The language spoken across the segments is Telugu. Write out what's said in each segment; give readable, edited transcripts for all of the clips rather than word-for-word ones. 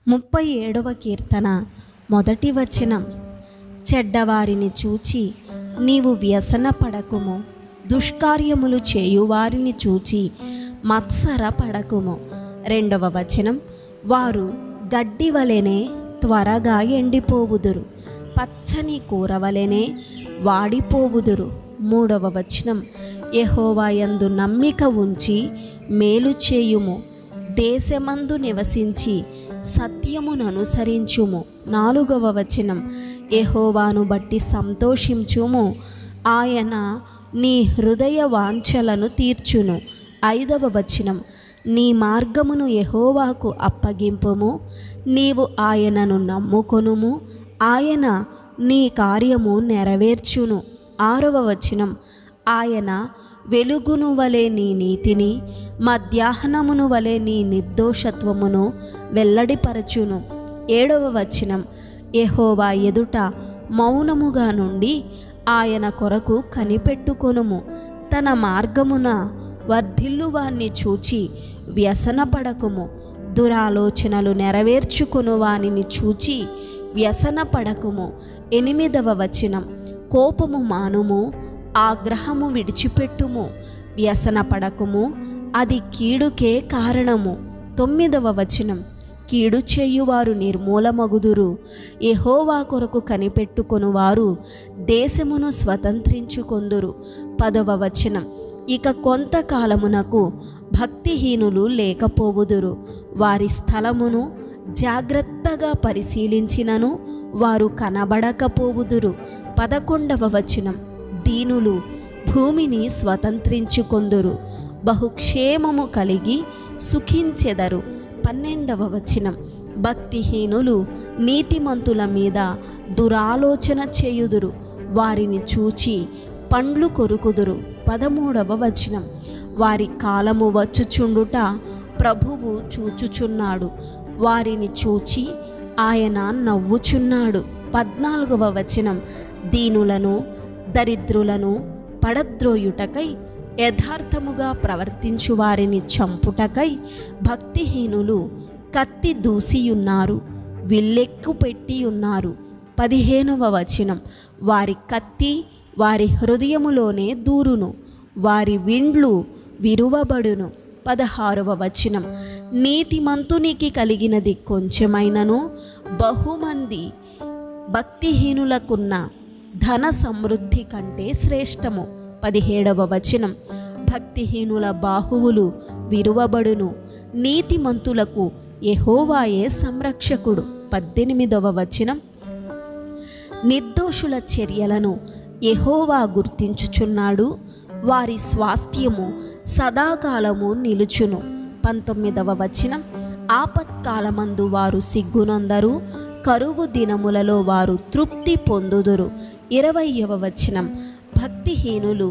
37వ కీర్తన మొదటి వచనం. చెడ్డవారిని చూచి నీవు వ్యసన పడకుము, దుష్కార్యములు చేయువారిని చూచి మత్సర పడకుము. 2వ వచనం. వారు గడ్డి వలెనే త్వరగా ఎండిపోవుదురు, పచ్చని కూరవలెనే వాడిపోవుదురు. 3వ వచనం. యెహోవా యందు నమ్మిక ఉంచి మేలు చేయుము, దేశమందు నివసించి సత్యమును అనుసరించుము. 4వ వచనం. యెహోవాను బట్టి సంతోషించుము, ఆయన నీ హృదయ వాంఛలను తీర్చును. 5వ వచనం. నీ మార్గమును యెహోవాకు అప్పగింపుము, నీవు ఆయనను నమ్ముకొనుము, ఆయన నీ కార్యము నెరవేర్చును. 6వ వచనం. ఆయన వెలుగును వలె నీ నీతిని, మధ్యాహ్నమును వలె నీ నిర్దోషత్వమును వెల్లడిపరచును. 7వ వచనం. యెహోవా ఎదుట మౌనముగా నుండి ఆయన కొరకు కనిపెట్టుకొనుము, తన మార్గమున వర్ధిల్లువాన్ని చూచి వ్యసనపడకుము, దురాలోచనలు నెరవేర్చుకొను వానిని చూచి వ్యసనపడకుము. 8వ వచనం. కోపము మానుము, ఆగ్రహము విడిచిపెట్టుము, వ్యసన పడకుము, అది కీడుకే కారణము. 9వ వచనం. కీడు చేయువారు నిర్మూలమగుదురు, యెహోవా కొరకు కనిపెట్టుకొనువారు దేశమును స్వతంత్రించుకొందురు. 10వ వచనం. ఇక కొంతకాలమునకు భక్తిహీనులు లేకపోవుదురు, వారి స్థలమును జాగ్రత్తగా పరిశీలించినను వారు కనబడకపోవుదురు. 11వ వచనం. దీనులు భూమిని స్వతంత్రించుకొందురు, బహుక్షేమము కలిగి సుఖించెదరు. 12వ వచనం. భక్తిహీనులు నీతిమంతుల మీద దురాలోచన చేయుదురు, వారిని చూచి పండ్లు కొరుకుదురు. 13వ వచనం. వారి కాలము వచ్చుచుండుట ప్రభువు చూచుచున్నాడు, వారిని చూచి ఆయన నవ్వుచున్నాడు. 14వ వచనం. దీనులను దరిద్రులను పడద్రోయుటకై యథార్థముగా ప్రవర్తించు వారిని చంపుటకై భక్తిహీనులు కత్తి దూసియున్నారు, విల్లెక్కు పెట్టి ఉన్నారు. 15వ వచనం. వారి కత్తి వారి హృదయములోనే దూరును, వారి విండ్లు విరువబడును. 16వ వచనం. నీతిమంతునికి కలిగినది కొంచెమైనను బహుమంది భక్తిహీనులకున్న ధన సమృద్ధి కంటే శ్రేష్టము. 17వ వచనం. భక్తిహీనుల బాహువులు విరువబడును, నీతిమంతులకు యెహోవాయే సంరక్షకుడు. 18వ వచనం. నిర్దోషుల చర్యలను యెహోవా గుర్తించుచున్నాడు, వారి స్వాస్థ్యము సదాకాలము నిలుచును. 19వ వచనం. ఆపత్కాలమందు వారు సిగ్గునందరు, కరువు దినములలో వారు తృప్తి పొందుదురు. 20వ వచనం. భక్తిహీనులు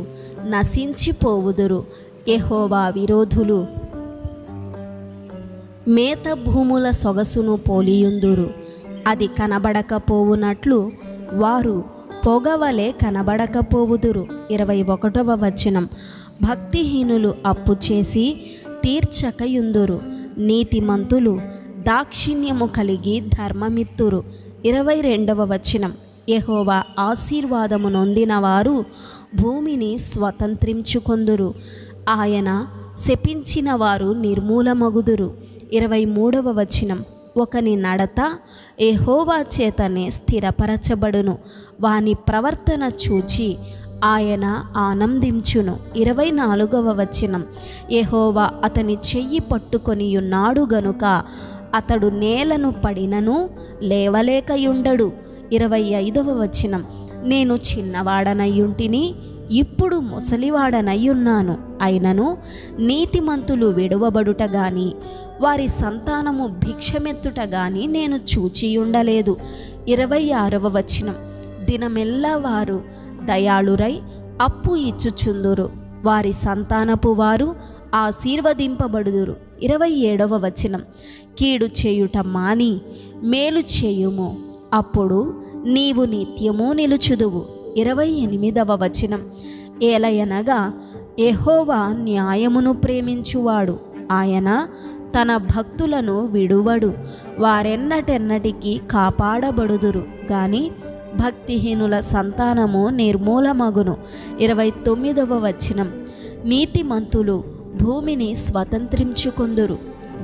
నశించిపోవుదురు, యెహోవా విరోధులు మేత భూముల సొగసును పోలియుందురు, అది కనబడకపోవునట్లు వారు పొగవలే కనబడకపోవుదురు. 21వ వచనం. భక్తిహీనులు అప్పు చేసి తీర్చకయుందురు, నీతిమంతులు దాక్షిణ్యము కలిగి ధర్మమిత్తురు. 22వ వచనం. యెహోవా ఆశీర్వాదము నొందిన వారు భూమిని స్వతంత్రించుకొందురు, ఆయన శపించిన వారు నిర్మూలమగుదురు. 23వ వచనం. ఒకని నడత యెహోవా చేతనే స్థిరపరచబడును, వాని ప్రవర్తన చూచి ఆయన ఆనందించును. 24వ వచనం. యెహోవా అతని చెయ్యి పట్టుకొని ఉన్నాడు గనుక అతడు నేలను పడినను లేవలేకయుండడు. 25వ వచనం. నేను చిన్నవాడనయ్యుంటిని, ఇప్పుడు ముసలివాడనయ్యున్నాను, అయినను నీతిమంతులు విడువబడుట గాని వారి సంతానము భిక్షమెత్తుట గాని నేను చూచియుండలేదు. 26వ వచనం. దినమెల్లా వారు దయాళురై అప్పు ఇచ్చుచుందురు, వారి సంతానపు వారు ఆశీర్వదింపబడుదురు. 27వ వచనం. కీడు చేయుట మాని మేలు చేయుము, అప్పుడు నీవు నిత్యము నిలుచుదువు. 28వ వచనం. ఏలయనగా యెహోవా న్యాయమును ప్రేమించువాడు, ఆయన తన భక్తులను విడువడు. వారెన్నటెన్నటికీ కాపాడబడుదురు గాని భక్తిహీనుల సంతానము నిర్మూలమగును. 29వ వచనం. నీతిమంతులు భూమిని స్వతంత్రించుకొందురు,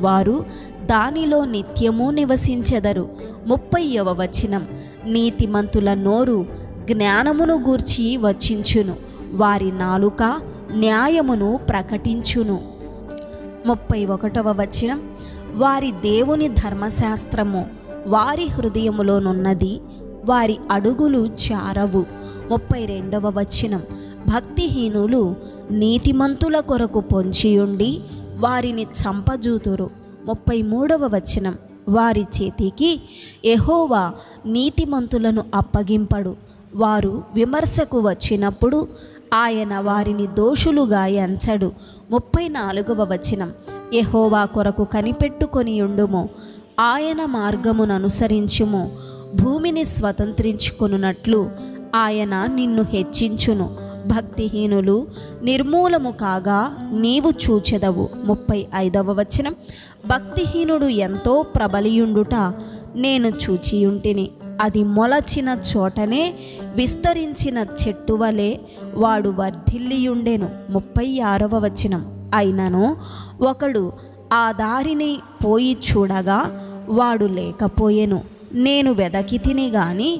వారు దానిలో నిత్యము నివసించెదరు. 30వ వచనం. నీతిమంతుల నోరు జ్ఞానమును గూర్చి వచించును, వారి నాలుక న్యాయమును ప్రకటించును. 31వ వచనం. వారి దేవుని ధర్మశాస్త్రము వారి హృదయములోనున్నది, వారి అడుగులు చారవు. 32వ వచనం. భక్తిహీనులు నీతిమంతుల కొరకు పొంచియుండి వారిని చంపజూతురు. 33వ వచనం. వారి చేతికి యెహోవా నీతిమంతులను అప్పగింపడు. వారు విమర్శకు వచ్చినప్పుడు ఆయన వారిని దోషులుగా ఎంచడు. 34వ వచనం. యెహోవా కొరకు కనిపెట్టుకొని ఉండుము, ఆయన మార్గమును అనుసరించుము. భూమిని స్వతంత్రించుకొనున్నట్లు ఆయన నిన్ను హెచ్చించును. భక్తిహీనులు నిర్మూలము కాగా నీవు చూచెదవు. 35వ వచనం. భక్తిహీనుడు ఎంతో ప్రబలియుండుట నేను చూచియుంటిని, అది మొలచిన చోటనే విస్తరించిన చెట్టు వలె వాడు వర్ధిల్లియుండెను. 36వ వచనం. అయినను ఒకడు ఆ దారిని పోయి చూడగా వాడు లేకపోయెను, నేను వెదకితిని గాని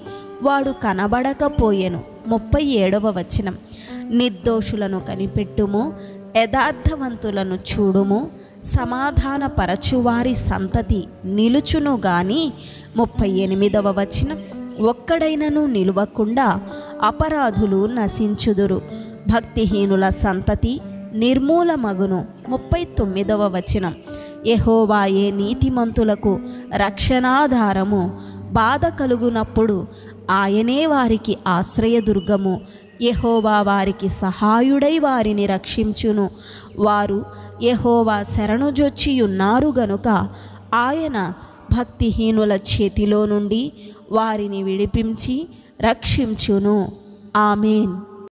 వాడు కనబడకపోయెను. 37వ వచనం. నిర్దోషులను కనిపెట్టుము, యథార్థవంతులను చూడుము, సమాధానపరచువారి సంతతి నిలుచును గాని. 38వ వచనం. ఒక్కడైనను నిలువకుండా అపరాధులు నశించుదురు, భక్తిహీనుల సంతతి నిర్మూలమగును. 39వ వచనం. యెహోవాయే నీతిమంతులకు రక్షణాధారము, బాధ కలుగునప్పుడు ఆయనే వారికి ఆశ్రయదుర్గము. యెహోవా వారికి సహాయుడై వారిని రక్షించును. వారు యెహోవా శరణుజొచ్చియున్నారు గనుక ఆయన భక్తిహీనుల చేతిలో నుండి వారిని విడిపించి రక్షించును. ఆమేన్.